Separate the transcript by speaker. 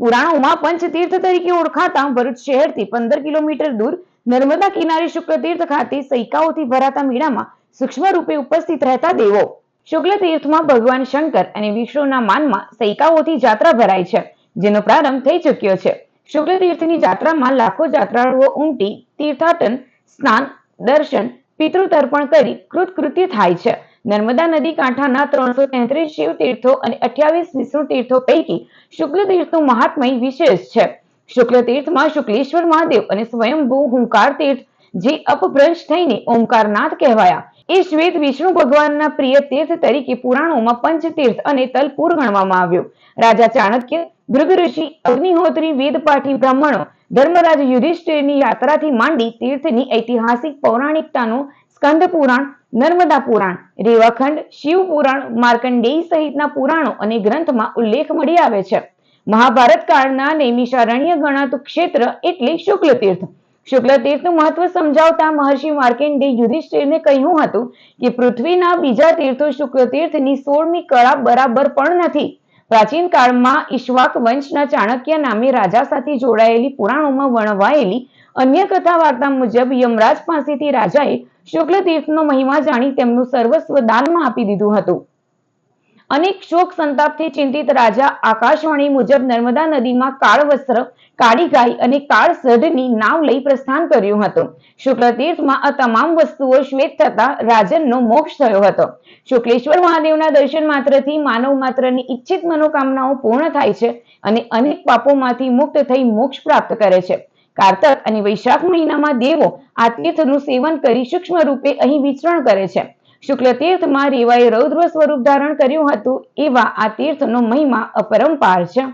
Speaker 1: પુરાણોમાં પંચતીર્થ તરીકે ઓળખાતા ભરૂચ શહેરથી 15 કિલોમીટર દૂર નર્મદા કિનારે શુક્લતીર્થ ખાતે સૈકાઓથી ભરાતા મેળામાં સૂક્ષ્મ રૂપે ઉપસ્થિત રહેતા દેવો. શુક્લતીર્થમાં ભગવાન શંકર અને વિષ્ણુના માનમાં સૈકાઓથી જાત્રા ભરાય છે, જેનો પ્રારંભ થઈ ચૂક્યો છે. શુક્લતીર્થની જાત્રામાં લાખો યાત્રાળુઓ ઉમટી તીર્થાટન, સ્નાન, દર્શન, પિતૃતર્પણ કરી કૃતકૃત્ય થાય છે. નર્મદા નદી કાંઠાના 333 શિવ તીર્થો અને 28 વિષ્ણુ તીર્થો પૈકી શુક્લતીર્થનું મહાત્મય વિશેષ છે. શુક્લતીર્થમાં શુક્લેશ્વર મહાદેવ અને સ્વયંભૂ હુંકાર તીર્થ, જે અપભ્રંશ થઈને ઓમકારનાથ કહેવાયા, એ શ્વેત વિષ્ણુ ભગવાનના પ્રિય તીર્થ તરીકે પુરાણોમાં પંચતીર્થ અને તલપુર ગણવામાં આવ્યું. રાજા ચાણક્ય, ભૃગ ઋષિ, અગ્નિહોત્રી, વેદપાઠી બ્રાહ્મણો, ધર્મરાજ યુધિષ્ઠિરની યાત્રાથી માંડી તીર્થની ઐતિહાસિક પૌરાણિકતાનું સ્કંદ પુરાણ, નર્મદા પુરાણ, રેવાખંડ, શિવ પુરાણ, માર્કંડેય સહિતના પુરાણો અને ગ્રંથમાં ઉલ્લેખ મળી આવે છે. મહાભારત કાળના નૈમિષારણ્ય ગણાતું ક્ષેત્ર એટલે શુક્લતીર્થ. શુક્લતીર્થનું મહત્વ સમજાવતા મહર્ષિ માર્કંડેય યુધિષ્ઠિરને કહ્યું હતું કે પૃથ્વીના બીજા તીર્થો શુક્લતીર્થની 16મી કળા બરાબર પણ નથી. પ્રાચીન કાળમાં ઈક્ષ્વાક વંશના ચાણક્ય નામે રાજા સાથે જોડાયેલી પુરાણોમાં વર્ણવાયેલી અન્ય કથા વાર્તા મુજબ યમરાજ પાસેથી રાજાએ શુક્લતીર્થનો મહિમા જાણી તેમનું સર્વસ્વ દાનમાં આપી દીધું હતું. અનેક શોક સંતાપથી ચિંતિત રાજા આકાશવાણી મુજબ નર્મદા નદીમાં કાળ વસ્ત્ર, કાળી ગાય અને કાળ સઢની નાવ લઈ પ્રસ્થાન કર્યું હતું. શુક્લતીર્થમાં આ તમામ વસ્તુઓ શ્વેત થતા રાજનનો મોક્ષ થયો હતો. શુક્લેશ્વર મહાદેવના દર્શન માત્રથી માનવ માત્રની ઈચ્છિત મનોકામનાઓ પૂર્ણ થાય છે અને અનેક પાપોમાંથી મુક્ત થઈ મોક્ષ પ્રાપ્ત કરે છે. કારતક અને વૈશાખ મહિનામાં દેવો આ તીર્થનું સેવન કરી સૂક્ષ્મ રૂપે અહીં વિચરણ કરે છે. શુક્લતીર્થમાં રેવાએ રૌદ્ર સ્વરૂપ ધારણ કર્યું હતું એવા આ તીર્થનો મહિમા અપરંપાર છે.